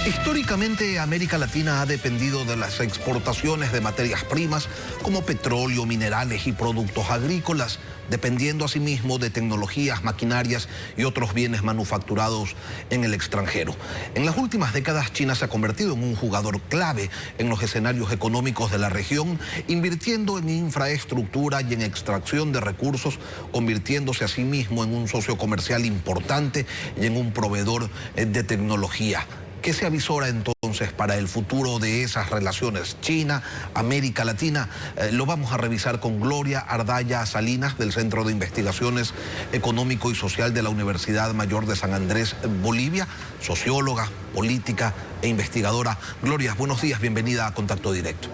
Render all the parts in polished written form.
Históricamente, América Latina ha dependido de las exportaciones de materias primas como petróleo, minerales y productos agrícolas, dependiendo asimismo de tecnologías, maquinarias y otros bienes manufacturados en el extranjero. En las últimas décadas, China se ha convertido en un jugador clave en los escenarios económicos de la región, invirtiendo en infraestructura y en extracción de recursos, convirtiéndose asimismo en un socio comercial importante y en un proveedor de tecnología. ¿Qué se avisora entonces para el futuro de esas relaciones China-América Latina? Lo vamos a revisar con Gloria Ardaya Salinas, del Centro de Investigaciones Económico y Social de la Universidad Mayor de San Andrés, Bolivia, socióloga, política e investigadora. Gloria, buenos días, bienvenida a Contacto Directo.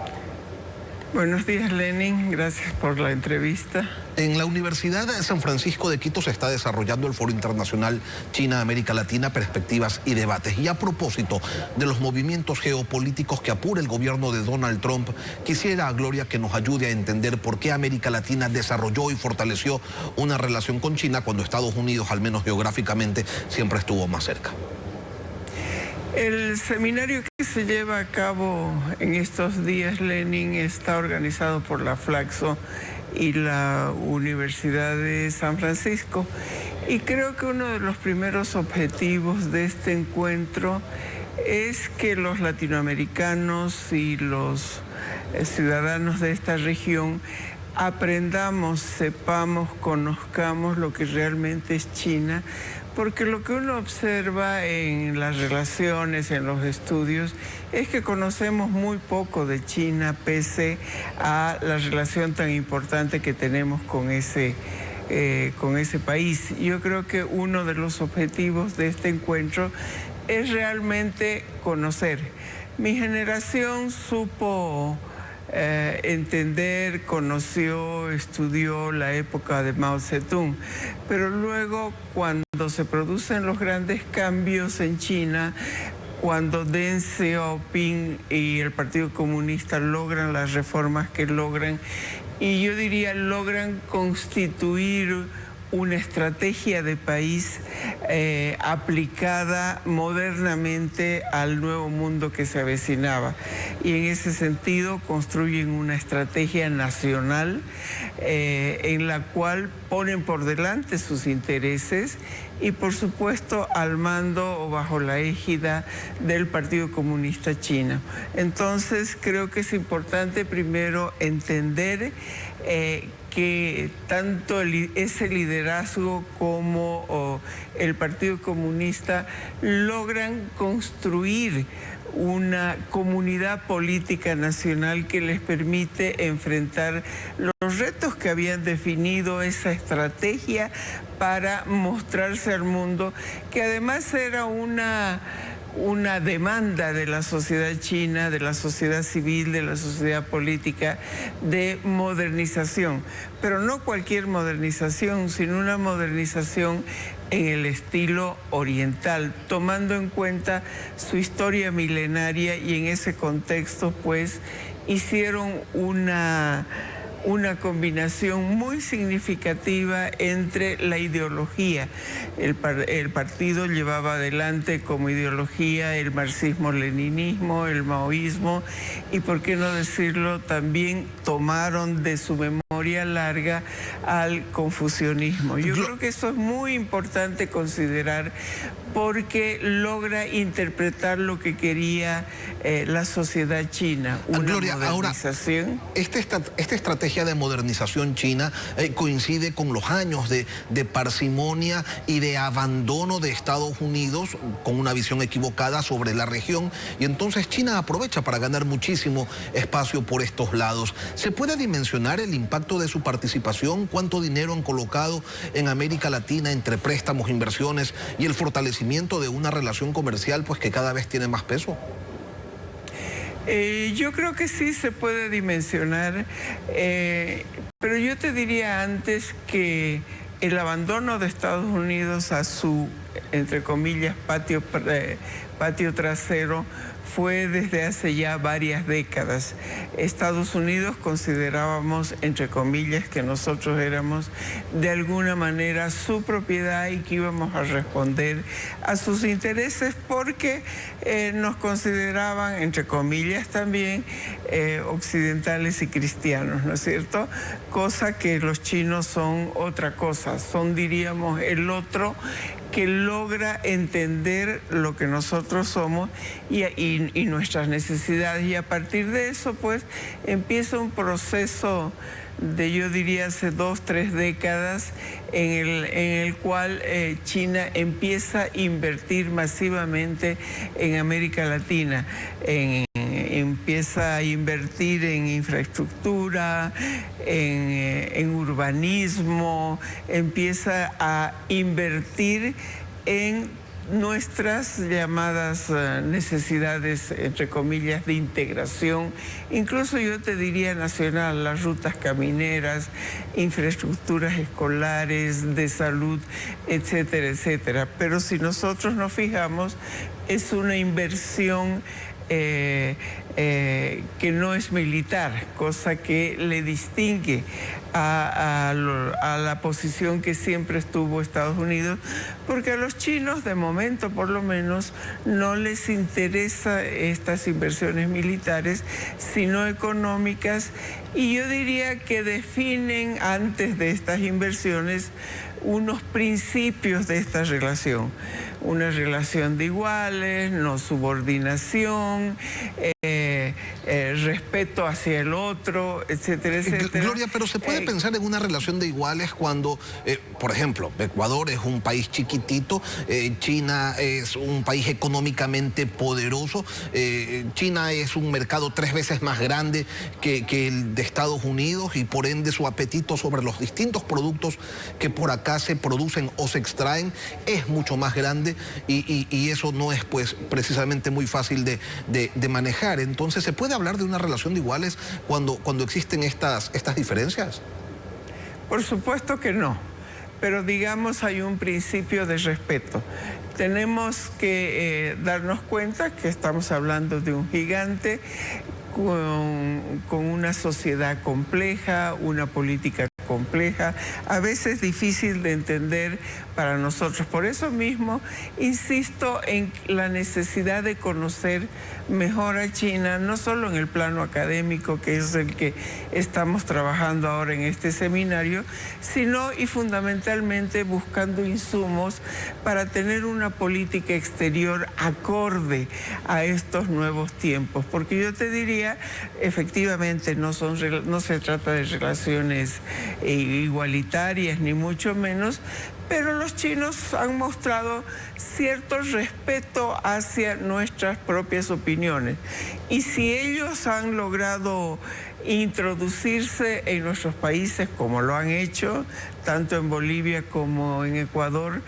Buenos días, Lenin. Gracias por la entrevista. En la Universidad de San Francisco de Quito se está desarrollando el Foro Internacional China-América Latina, Perspectivas y Debates. Y a propósito de los movimientos geopolíticos que apura el gobierno de Donald Trump, quisiera, Gloria, que nos ayude a entender por qué América Latina desarrolló y fortaleció una relación con China cuando Estados Unidos, al menos geográficamente, siempre estuvo más cerca. El seminario que se lleva a cabo en estos días, Lenin, está organizado por la Flaxo y la Universidad de San Francisco. Y creo que uno de los primeros objetivos de este encuentro es que los latinoamericanos y los ciudadanos de esta región aprendamos, sepamos, conozcamos lo que realmente es China, porque lo que uno observa en las relaciones, en los estudios, es que conocemos muy poco de China, pese a la relación tan importante que tenemos con ese país. Yo creo que uno de los objetivos de este encuentro es realmente conocer. Mi generación supo entender, conoció, estudió la época de Mao Zedong, pero luego cuando se producen los grandes cambios en China, cuando Deng Xiaoping y el Partido Comunista logran las reformas que logran, y yo diría logran constituir una estrategia de país aplicada modernamente al nuevo mundo que se avecinaba. Y en ese sentido construyen una estrategia nacional en la cual ponen por delante sus intereses y, por supuesto, al mando o bajo la égida del Partido Comunista Chino. Entonces, creo que es importante primero entender que tanto ese liderazgo como el Partido Comunista logran construir una comunidad política nacional que les permite enfrentar los retos que habían definido esa estrategia para mostrarse al mundo, que además era una demanda de la sociedad china, de la sociedad civil, de la sociedad política, de modernización. Pero no cualquier modernización, sino una modernización en el estilo oriental, tomando en cuenta su historia milenaria, y en ese contexto, pues, hicieron una combinación muy significativa entre la ideología. El partido llevaba adelante como ideología el marxismo-leninismo, el maoísmo, y por qué no decirlo, también tomaron de su memoria larga al confucianismo. Yo creo que eso es muy importante considerar, porque logra interpretar lo que quería la sociedad china, una Gloria, modernización. Ahora, esta estrategia de modernización china coincide con los años de parsimonia y de abandono de Estados Unidos, con una visión equivocada sobre la región, y entonces China aprovecha para ganar muchísimo espacio por estos lados. ¿Se puede dimensionar el impacto de su participación? ¿Cuánto dinero han colocado en América Latina entre préstamos, inversiones y el fortalecimiento de una relación comercial, pues, que cada vez tiene más peso? Yo creo que sí se puede dimensionar, pero yo te diría antes que el abandono de Estados Unidos a su entre comillas, patio trasero fue desde hace ya varias décadas. Estados Unidos considerábamos, entre comillas, que nosotros éramos de alguna manera su propiedad y que íbamos a responder a sus intereses porque nos consideraban, entre comillas también, occidentales y cristianos, ¿no es cierto? Cosa que los chinos son otra cosa, son, diríamos, el otro que logra entender lo que nosotros somos y nuestras necesidades. Y a partir de eso, pues, empieza un proceso de, yo diría, hace 2, 3 décadas, en el cual China empieza a invertir masivamente en América Latina. Empieza a invertir en infraestructura, en urbanismo, empieza a invertir en nuestras llamadas necesidades, entre comillas, de integración, incluso yo te diría nacional, las rutas camineras, infraestructuras escolares, de salud, etcétera, etcétera. Pero si nosotros nos fijamos, es una inversión que no es militar, cosa que le distingue a la posición que siempre estuvo Estados Unidos, porque a los chinos, de momento por lo menos, no les interesa estas inversiones militares, sino económicas, y yo diría que definen antes de estas inversiones unos principios de esta relación. Una relación de iguales, no subordinación, respeto hacia el otro, etcétera, etcétera. Gloria, pero ¿se puede pensar en una relación de iguales cuando, por ejemplo, Ecuador es un país chiquitito, China es un país económicamente poderoso, China es un mercado 3 veces más grande que el de Estados Unidos y por ende su apetito sobre los distintos productos que por acá se producen o se extraen es mucho más grande y eso no es pues precisamente muy fácil de manejar? Entonces, ¿se puede hablar de una relación de iguales cuando existen estas diferencias? Por supuesto que no, pero digamos hay un principio de respeto. Tenemos que darnos cuenta que estamos hablando de un gigante con una sociedad compleja, una política compleja, a veces difícil de entender para nosotros. Por eso mismo insisto en la necesidad de conocer mejor a China, no solo en el plano académico, que es el que estamos trabajando ahora en este seminario, sino y fundamentalmente buscando insumos para tener una política exterior acorde a estos nuevos tiempos. Porque yo te diría, efectivamente no se trata de relaciones igualitarias, ni mucho menos, pero los chinos han mostrado cierto respeto hacia nuestras propias opiniones. Y si ellos han logrado introducirse en nuestros países, como lo han hecho, tanto en Bolivia como en Ecuador,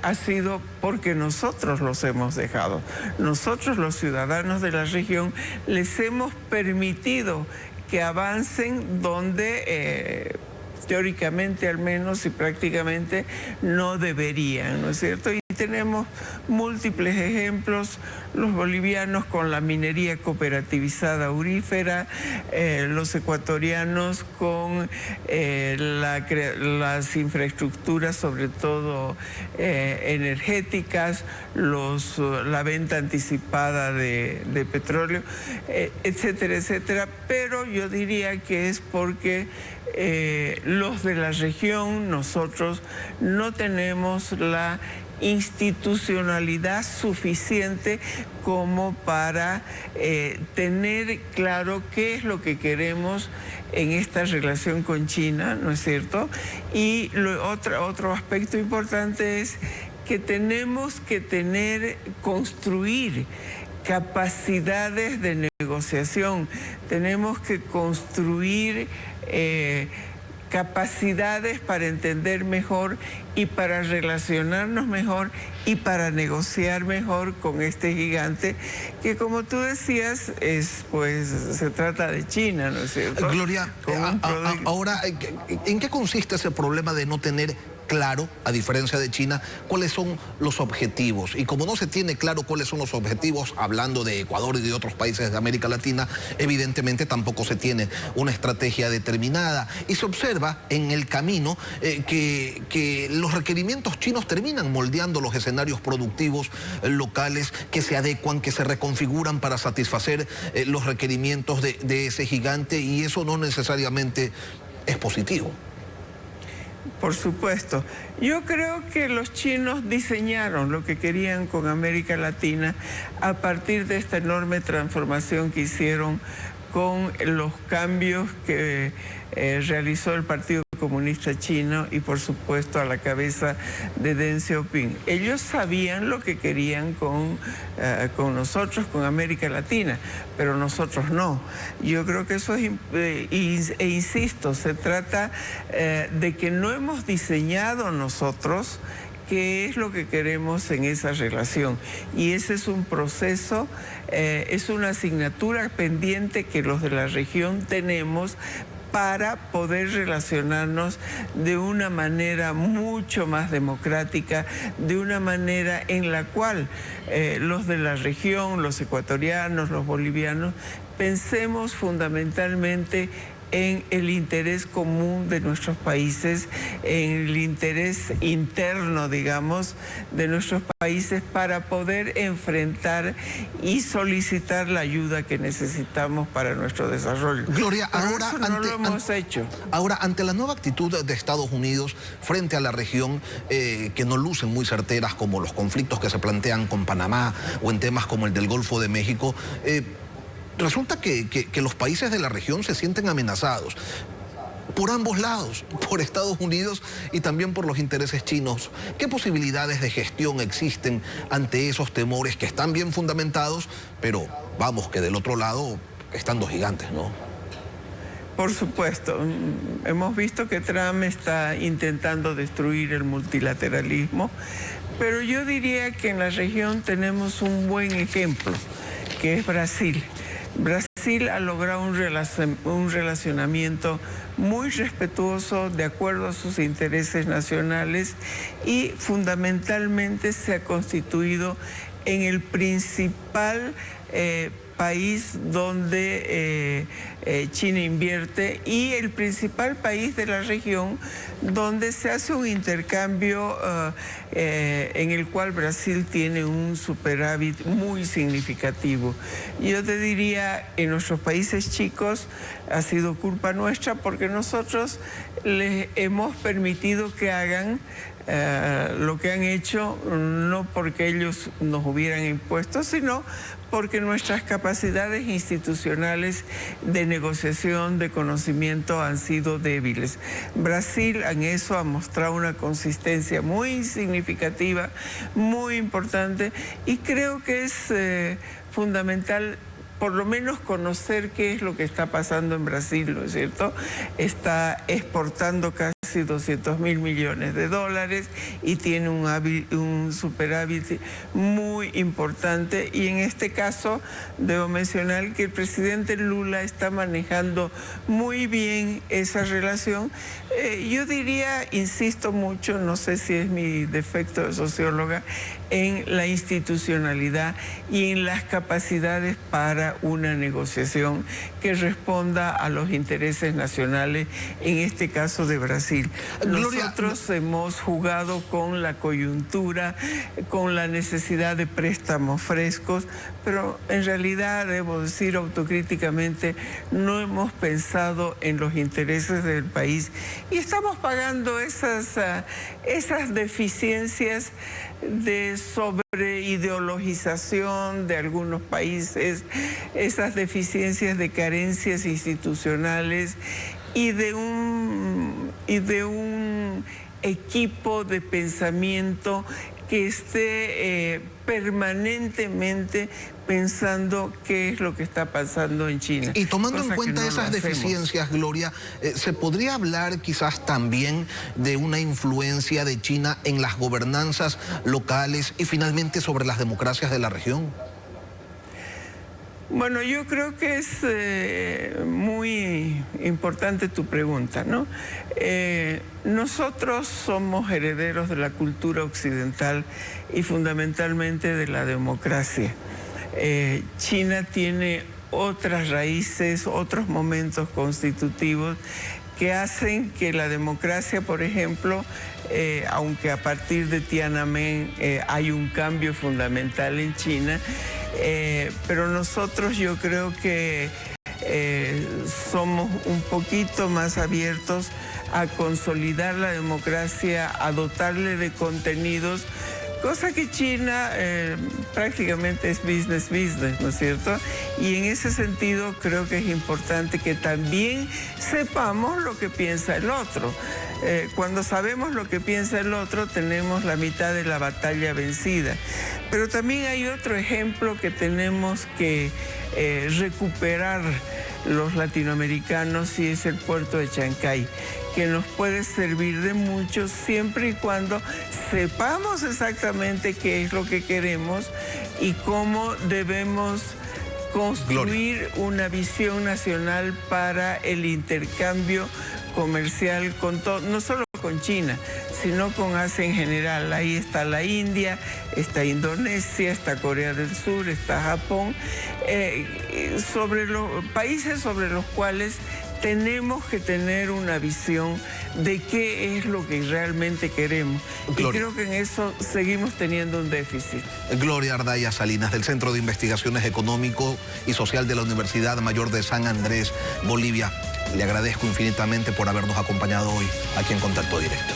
ha sido porque nosotros los hemos dejado. Nosotros, los ciudadanos de la región, les hemos permitido que avancen donde teóricamente al menos y prácticamente no deberían, ¿no es cierto? Y tenemos múltiples ejemplos, los bolivianos con la minería cooperativizada aurífera, los ecuatorianos con las infraestructuras, sobre todo energéticas, la venta anticipada de petróleo, etcétera, etcétera. Pero yo diría que es porque los de la región, nosotros no tenemos la institucionalidad suficiente como para tener claro qué es lo que queremos en esta relación con China, ¿no es cierto? Y otro aspecto importante es que tenemos que construir capacidades de negociación, tenemos que construir capacidades para entender mejor y para relacionarnos mejor y para negociar mejor con este gigante que, como tú decías, se trata de China, ¿no es cierto? Gloria, ahora, ¿en qué consiste ese problema de no tener claro, a diferencia de China, cuáles son los objetivos. Y como no se tiene claro cuáles son los objetivos, hablando de Ecuador y de otros países de América Latina, evidentemente tampoco se tiene una estrategia determinada. Y se observa en el camino que los requerimientos chinos terminan moldeando los escenarios productivos locales que se adecuan, que se reconfiguran para satisfacer los requerimientos de ese gigante, y eso no necesariamente es positivo. Por supuesto. Yo creo que los chinos diseñaron lo que querían con América Latina a partir de esta enorme transformación que hicieron con los cambios que realizó el Partido Comunista Chino y por supuesto a la cabeza de Deng Xiaoping. Ellos sabían lo que querían con nosotros, con América Latina, pero nosotros no. Yo creo que eso es, e insisto, se trata de que no hemos diseñado nosotros qué es lo que queremos en esa relación. Y ese es un proceso, es una asignatura pendiente que los de la región tenemos para poder relacionarnos de una manera mucho más democrática, de una manera en la cual los de la región, los ecuatorianos, los bolivianos, pensemos fundamentalmente en el interés común de nuestros países, en el interés interno, digamos, de nuestros países para poder enfrentar y solicitar la ayuda que necesitamos para nuestro desarrollo. Gloria, ahora Ahora, ante la nueva actitud de Estados Unidos frente a la región, que no lucen muy certeras, como los conflictos que se plantean con Panamá o en temas como el del Golfo de México, resulta que los países de la región se sienten amenazados por ambos lados, por Estados Unidos y también por los intereses chinos. ¿Qué posibilidades de gestión existen ante esos temores que están bien fundamentados, pero vamos, que del otro lado están dos gigantes, ¿no? Por supuesto, hemos visto que Trump está intentando destruir el multilateralismo, pero yo diría que en la región tenemos un buen ejemplo, que es Brasil. Brasil ha logrado un relacionamiento muy respetuoso de acuerdo a sus intereses nacionales y fundamentalmente se ha constituido en el principal país donde China invierte y el principal país de la región donde se hace un intercambio en el cual Brasil tiene un superávit muy significativo. Yo te diría, en nuestros países chicos ha sido culpa nuestra porque nosotros les hemos permitido que hagan lo que han hecho, no porque ellos nos hubieran impuesto, sino porque nuestras capacidades institucionales de negociación, de conocimiento han sido débiles. Brasil en eso ha mostrado una consistencia muy significativa, muy importante, y creo que es fundamental por lo menos conocer qué es lo que está pasando en Brasil, ¿no es cierto? Está exportando casi 200.000 millones de dólares y tiene un superávit muy importante, y en este caso debo mencionar que el presidente Lula está manejando muy bien esa relación. Yo diría, insisto mucho, no sé si es mi defecto de socióloga, en la institucionalidad y en las capacidades para una negociación que responda a los intereses nacionales, en este caso de Brasil. Nosotros hemos jugado con la coyuntura, con la necesidad de préstamos frescos, pero en realidad, debo decir autocríticamente, no hemos pensado en los intereses del país y estamos pagando esas deficiencias de sobreideologización de algunos países, esas deficiencias de carencias institucionales y de un equipo de pensamiento que esté permanentemente pensando qué es lo que está pasando en China. Y tomando en cuenta esas deficiencias, Gloria, ¿se podría hablar quizás también de una influencia de China en las gobernanzas locales y finalmente sobre las democracias de la región? Bueno, yo creo que es muy importante tu pregunta, ¿no? Nosotros somos herederos de la cultura occidental y fundamentalmente de la democracia. China tiene otras raíces, otros momentos constitutivos que hacen que la democracia, por ejemplo, aunque a partir de Tiananmen hay un cambio fundamental en China, pero nosotros yo creo que somos un poquito más abiertos a consolidar la democracia, a dotarle de contenidos, cosa que China prácticamente es business, ¿no es cierto? Y en ese sentido creo que es importante que también sepamos lo que piensa el otro. Cuando sabemos lo que piensa el otro, tenemos la mitad de la batalla vencida. Pero también hay otro ejemplo que tenemos que recuperar los latinoamericanos y es el puerto de Chancay, que nos puede servir de mucho siempre y cuando sepamos exactamente qué es lo que queremos y cómo debemos construir una visión nacional para el intercambio comercial con todo, no solo con China, sino con Asia en general. Ahí está la India, está Indonesia, está Corea del Sur, está Japón, sobre los países sobre los cuales tenemos que tener una visión de qué es lo que realmente queremos. Gloria. Y creo que en eso seguimos teniendo un déficit. Gloria Ardaya Salinas, del Centro de Investigaciones Económico y Social de la Universidad Mayor de San Andrés, Bolivia. Le agradezco infinitamente por habernos acompañado hoy aquí en Contacto Directo.